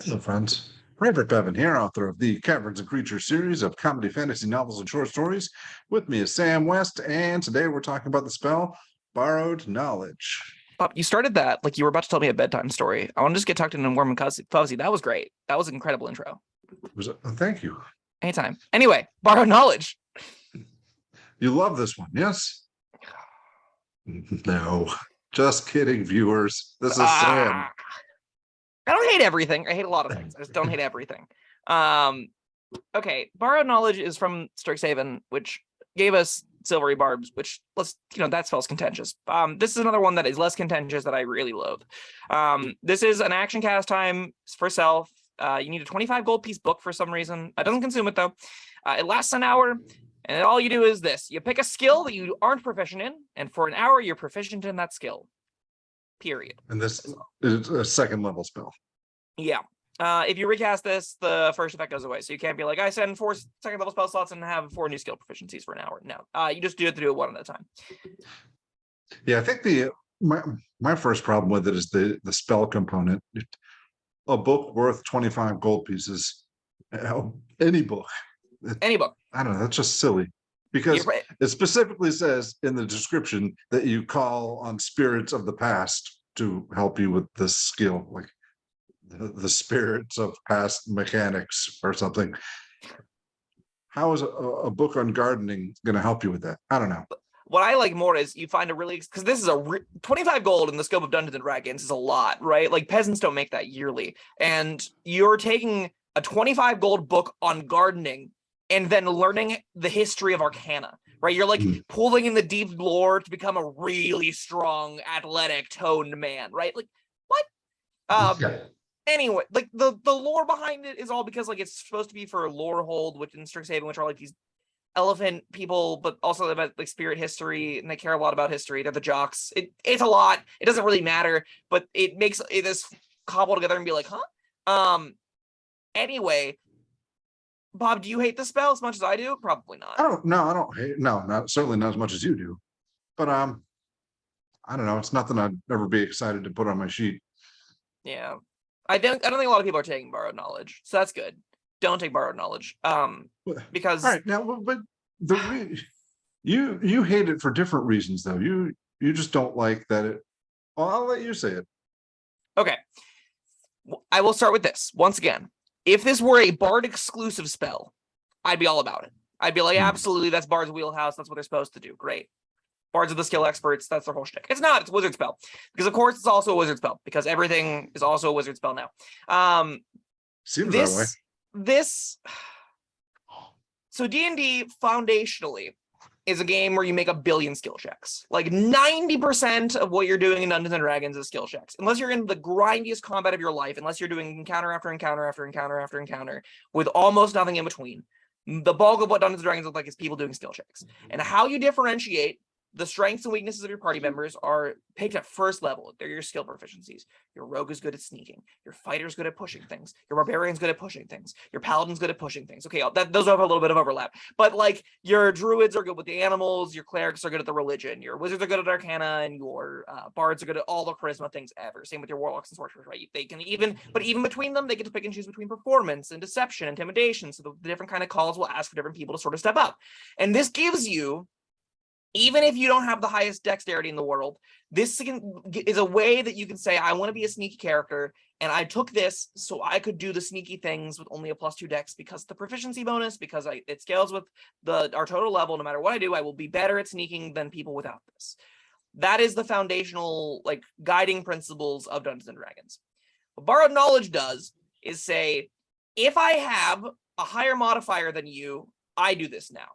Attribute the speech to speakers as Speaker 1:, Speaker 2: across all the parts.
Speaker 1: Hello, friends. Frederick Bevan here, author of the Caverns Creatures series of comedy, fantasy novels, and short stories. With me is Sam West, and today we're talking about the spell Borrowed Knowledge.
Speaker 2: Bob, you started that like you were about to tell me a bedtime story. I want to just get tucked in and warm and fuzzy. That was great. That was an incredible intro.
Speaker 1: Thank you.
Speaker 2: Anytime. Anyway, Borrowed Knowledge.
Speaker 1: You love this one, yes? No, just kidding, viewers. This is Sam.
Speaker 2: I don't hate everything. I hate a lot of things. I just don't hate everything. Okay, Borrowed Knowledge is from Strixhaven, which gave us Silvery Barbs, which that spell's contentious. This is another one that is less contentious that I really loathe. This is an action cast time for self. You need a 25 gold piece book for some reason. It doesn't consume it though. It lasts an hour, and all you do is this: you pick a skill that you aren't proficient in, and for an hour you're proficient in that skill. Period.
Speaker 1: And this is a second level spell.
Speaker 2: Yeah. If you recast this, the first effect goes away. So you can't be like, I send 4 second level spell slots and have 4 new skill proficiencies for an hour. No, you just have to do it one at a time.
Speaker 1: Yeah, I think my first problem with it is the spell component. A book worth 25 gold pieces. Any book.
Speaker 2: Any book.
Speaker 1: I don't know. That's just silly. Because it specifically says in the description that you call on spirits of the past to help you with this skill, like the spirits of past mechanics or something. How is a book on gardening going to help you with that? I don't know.
Speaker 2: What I like more is you find a really, because this is 25 gold in the scope of Dungeons and Dragons is a lot, right? Like peasants don't make that yearly. And you're taking a 25 gold book on gardening and then learning the history of Arcana, right? You're like pulling in the deep lore to become a really strong, athletic, toned man, right? Like, what? Anyway, like the lore behind it is all because like it's supposed to be for lore hold, which in Strixhaven, which are like these elephant people, but also about like spirit history, and they care a lot about history. They're the jocks. It's a lot. It doesn't really matter, but it makes this cobble together and be like, huh? Anyway. Bob, do you hate the spell as much as I do? Probably not.
Speaker 1: I don't hate it. No, certainly not as much as you do. But I don't know. It's nothing I'd ever be excited to put on my sheet.
Speaker 2: Yeah. I don't think a lot of people are taking Borrowed Knowledge. So that's good. Don't take Borrowed Knowledge. Because
Speaker 1: all right, now but you hate it for different reasons though. You just don't like that it I'll let you say it.
Speaker 2: Okay. I will start with this. Once again. If this were a Bard exclusive spell, I'd be all about it. I'd be like, absolutely, that's Bard's wheelhouse. That's what they're supposed to do. Great. Bards are the skill experts. That's their whole shtick. It's not. It's a wizard spell. Because, of course, it's also a wizard spell. Because everything is also a wizard spell now.
Speaker 1: Seems that way.
Speaker 2: So D&D, foundationally, is a game where you make a billion skill checks. Like 90% of what you're doing in Dungeons and Dragons is skill checks. Unless you're in the grindiest combat of your life, unless you're doing encounter after encounter after encounter after encounter with almost nothing in between. The bulk of what Dungeons and Dragons look like is people doing skill checks. And how you differentiate the strengths and weaknesses of your party members are picked at first level. They're your skill proficiencies. Your rogue is good at sneaking. Your fighter's good at pushing things. Your barbarian's good at pushing things. Your paladin's good at pushing things. Okay, those have a little bit of overlap. But like your druids are good with the animals. Your clerics are good at the religion. Your wizards are good at arcana, and your bards are good at all the charisma things ever. Same with your warlocks and sorcerers, right? They can even between them, they get to pick and choose between performance and deception, intimidation. So the different kind of calls will ask for different people to sort of step up. And this gives you, even if you don't have the highest dexterity in the world, this is a way that you can say, I want to be a sneaky character, and I took this so I could do the sneaky things with only a +2 dex because the proficiency bonus, because it scales with our total level. No matter what I do, I will be better at sneaking than people without this. That is the foundational like guiding principles of Dungeons and Dragons. What Borrowed Knowledge does is say, if I have a higher modifier than you, I do this now.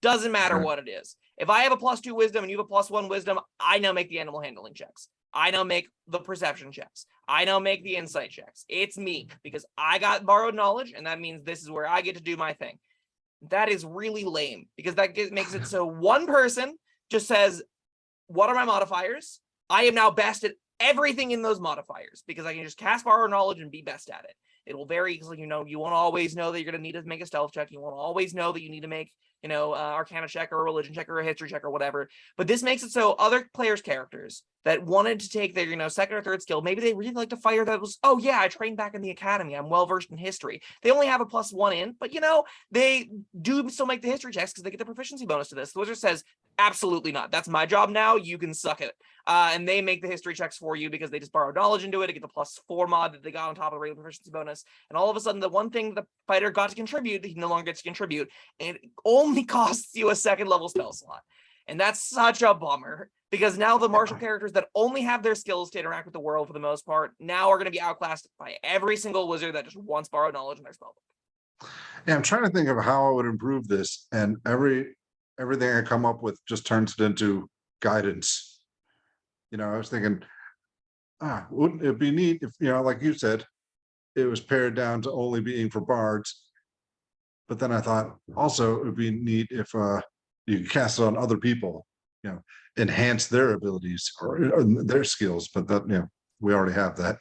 Speaker 2: Doesn't matter what it is. If I have a +2 wisdom and you have a +1 wisdom, I now make the animal handling checks. I now make the perception checks. I now make the insight checks. It's me because I got Borrowed Knowledge, and that means this is where I get to do my thing. That is really lame because that makes it so one person just says, what are my modifiers? I am now best at everything in those modifiers because I can just cast Borrowed Knowledge and be best at it. It will vary because, you won't always know that you're going to need to make a stealth check. You won't always know that you need to make, Arcana check or a religion check or a history check or whatever. But this makes it so other players' characters that wanted to take their, second or third skill, maybe they really like a fighter that was, oh yeah, I trained back in the academy, I'm well versed in history. They only have a +1 in, but they do still make the history checks because they get the proficiency bonus to this. The wizard says, absolutely not. That's my job now. You can suck it. And they make the history checks for you because they just borrow knowledge into it to get the +4 mod that they got on top of the regular proficiency bonus. And all of a sudden, the one thing the fighter got to contribute, he no longer gets to contribute, and it only costs you a 2nd level spell slot. And that's such a bummer, because now the martial characters that only have their skills to interact with the world for the most part now are going to be outclassed by every single wizard that just wants borrowed knowledge in their spellbook.
Speaker 1: Yeah, I'm trying to think of how I would improve this, and everything I come up with just turns it into guidance. I was thinking, wouldn't it be neat if, like you said, it was pared down to only being for bards. But then I thought also it would be neat if you could cast it on other people, enhance their abilities or their skills. But that, we already have that.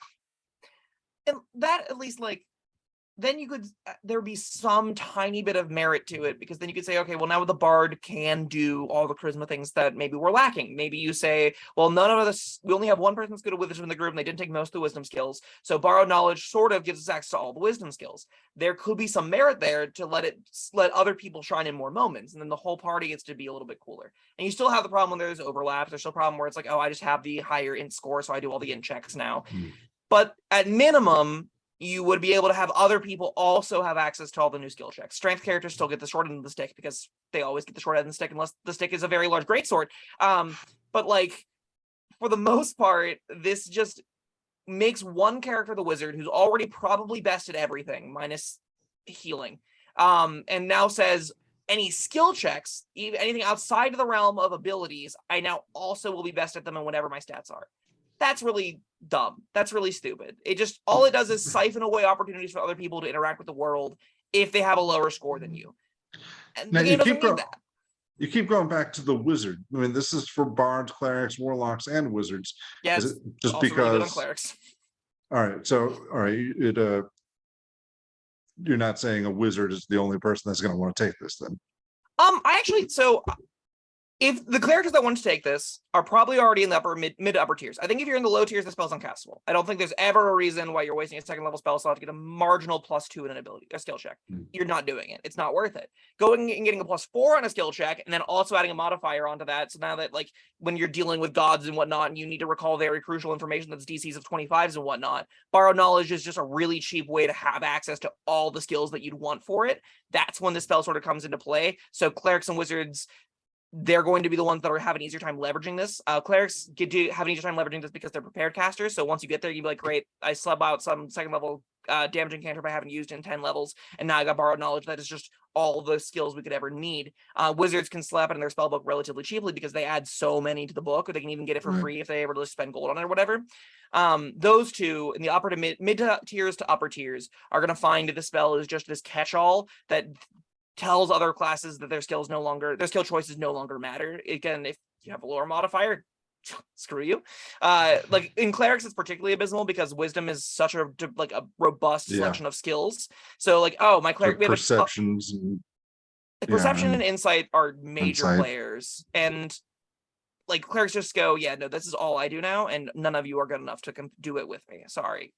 Speaker 2: And that, at least, then you could, there'd be some tiny bit of merit to it, because then you could say, okay, well, now the bard can do all the charisma things that maybe we're lacking. Maybe you say, well, none of this, we only have one person that's good at wisdom in the group, and they didn't take most of the wisdom skills. So borrowed knowledge sort of gives us access to all the wisdom skills. There could be some merit there to let other people shine in more moments, and then the whole party gets to be a little bit cooler. And you still have the problem when there's overlaps. There's still a problem where it's like, oh, I just have the higher int score, so I do all the int checks now. But at minimum, you would be able to have other people also have access to all the new skill checks. Strength characters still get the short end of the stick because they always get the short end of the stick unless the stick is a very large greatsword. But for the most part, this just makes one character the wizard who's already probably best at everything minus healing, and now says any skill checks, anything outside of the realm of abilities, I now also will be best at them and whatever my stats are. That's really dumb. That's really stupid. All it does is siphon away opportunities for other people to interact with the world if they have a lower score than you. And the game doesn't need that.
Speaker 1: You keep going back to the wizard. I mean, this is for bards, clerics, warlocks, and wizards.
Speaker 2: Yeah,
Speaker 1: is it just
Speaker 2: also
Speaker 1: because
Speaker 2: really good on clerics.
Speaker 1: All right, so you're not saying a wizard is the only person that's going to want to take this then?
Speaker 2: If the characters that want to take this are probably already in the mid to upper tiers. I think if you're in the low tiers, the spell's uncastable. I don't think there's ever a reason why you're wasting a 2nd level spell slot to get a marginal +2 in a skill check. You're not doing it. It's not worth it. Going and getting a +4 on a skill check, and then also adding a modifier onto that. So now that when you're dealing with gods and whatnot, and you need to recall very crucial information that's DCs of 25s and whatnot, borrowed knowledge is just a really cheap way to have access to all the skills that you'd want for it. That's when the spell sort of comes into play. So clerics and wizards, they're going to be the ones that are having an easier time leveraging this. Clerics get to have an easier time leveraging this because they're prepared casters. So once you get there, you'd be like, great, I sub out some 2nd level damaging cantrip I haven't used in 10 levels, and now I got borrowed knowledge that is just all the skills we could ever need. Wizards can slap it in their spellbook relatively cheaply because they add so many to the book, or they can even get it for free if they ever just spend gold on it or whatever. Those two in the upper to mid tiers to upper tiers are going to find the spell is just this catch-all that tells other classes that their skill choices no longer matter. Again, if you have a lower modifier, screw you. In clerics, it's particularly abysmal because wisdom is such a robust selection of skills. So my cleric,
Speaker 1: perceptions
Speaker 2: perception and insight are major players, and clerics just go, yeah, no, this is all I do now, and none of you are good enough to do it with me. Sorry.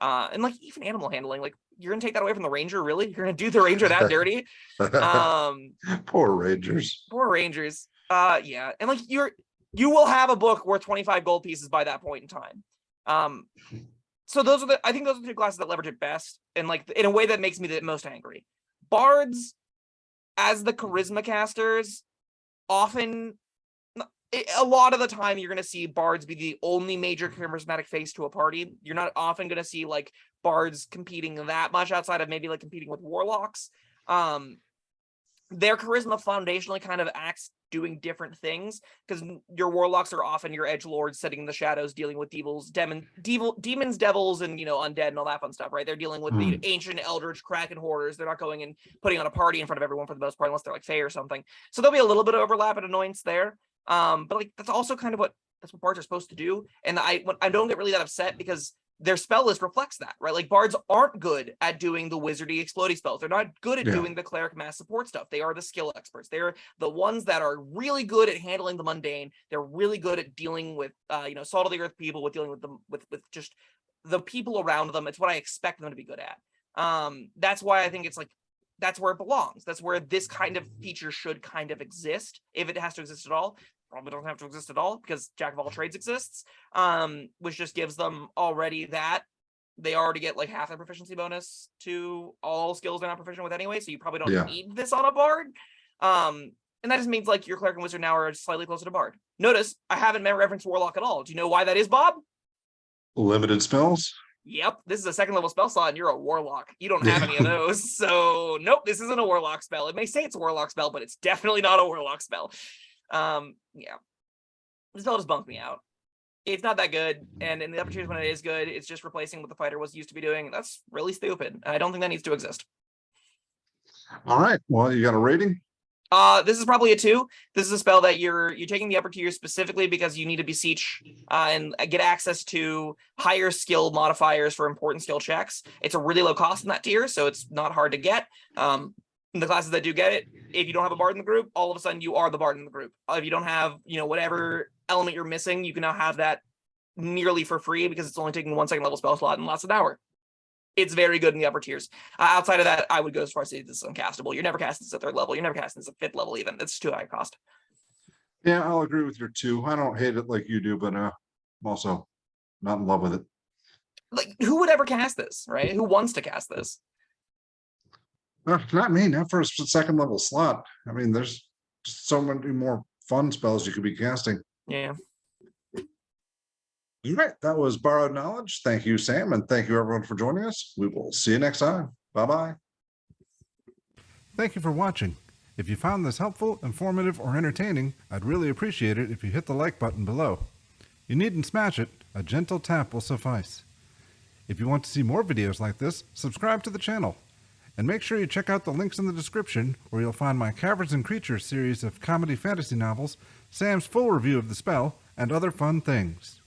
Speaker 2: And even animal handling, you're gonna take that away from the ranger? Really? You're gonna do the ranger that dirty?
Speaker 1: Poor rangers.
Speaker 2: Yeah, and you will have a book worth 25 gold pieces by that point in time. So I think those are the two classes that leverage it best, and in a way that makes me the most angry. Bards, as the charisma casters, often, a lot of the time, you're going to see bards be the only major charismatic face to a party. You're not often going to see bards competing that much outside of maybe competing with warlocks. Their charisma foundationally kind of acts doing different things, because your warlocks are often your edgelords sitting in the shadows dealing with demons, devils, and undead and all that fun stuff, right? They're dealing with the ancient eldritch kraken hoarders. They're not going and putting on a party in front of everyone for the most part, unless they're Fae or something. So there'll be a little bit of overlap and annoyance there. But that's also kind of what bards are supposed to do. And I don't get really that upset, because their spell list reflects that, right? Like bards aren't good at doing the wizardy explodey spells. They're not good at doing the cleric mass support stuff. They are the skill experts. They're the ones that are really good at handling the mundane. They're really good at dealing with salt of the earth people, with dealing with them with just the people around them. It's what I expect them to be good at. That's why I think it's like that's where it belongs. That's where this kind of feature should kind of exist, if it has to exist at all. Probably doesn't have to exist at all because Jack of all trades exists, which just gives them already that they already get like half their proficiency bonus to all skills they're not proficient with anyway. So you probably don't need this on a bard. And that just means like your cleric and wizard now are slightly closer to bard. Notice I haven't referenced warlock at all. Do you know why that is, Bob?
Speaker 1: Limited spells.
Speaker 2: Yep, this is a second level spell slot and you're a warlock. You don't have any of those. So nope, this isn't a warlock spell. It may say it's a warlock spell, but it's definitely not a warlock spell. This spell just bumped me out. It's not that good, and in the opportunities when it is good, it's just replacing what the fighter was used to be doing. That's really stupid. I don't think that needs to exist.
Speaker 1: All right, well, you got a rating?
Speaker 2: This is probably a 2. This is a spell that you're taking the upper tier specifically because you need to beseech and get access to higher skill modifiers for important skill checks. It's a really low cost in that tier, so it's not hard to get. The classes that do get it, if you don't have a bard in the group, all of a sudden you are the bard in the group. If you don't have, whatever element you're missing, you can now have that nearly for free because it's only taking 1 second level spell slot and lasts an hour. It's very good in the upper tiers. Outside of that, I would go as far as say this is uncastable. You're never casting this at 3rd level. You're never casting this at 5th level even. It's too high cost.
Speaker 1: Yeah, I'll agree with your 2. I don't hate it like you do, but I'm also not in love with it.
Speaker 2: Like, who would ever cast this, right? Who wants to cast this?
Speaker 1: Not me, not for a 2nd level slot. I mean, there's just so many more fun spells you could be casting.
Speaker 2: Yeah.
Speaker 1: All right, that was Borrowed Knowledge. Thank you, Sam, and thank you everyone for joining us. We will see you next time. Bye-bye. Thank you for watching. If you found this helpful, informative, or entertaining, I'd really appreciate it if you hit the like button below. You needn't smash it. A gentle tap will suffice. If you want to see more videos like this, subscribe to the channel. And make sure you check out the links in the description where you'll find my Caverns and Creatures series of comedy fantasy novels, Sam's full review of the spell, and other fun things.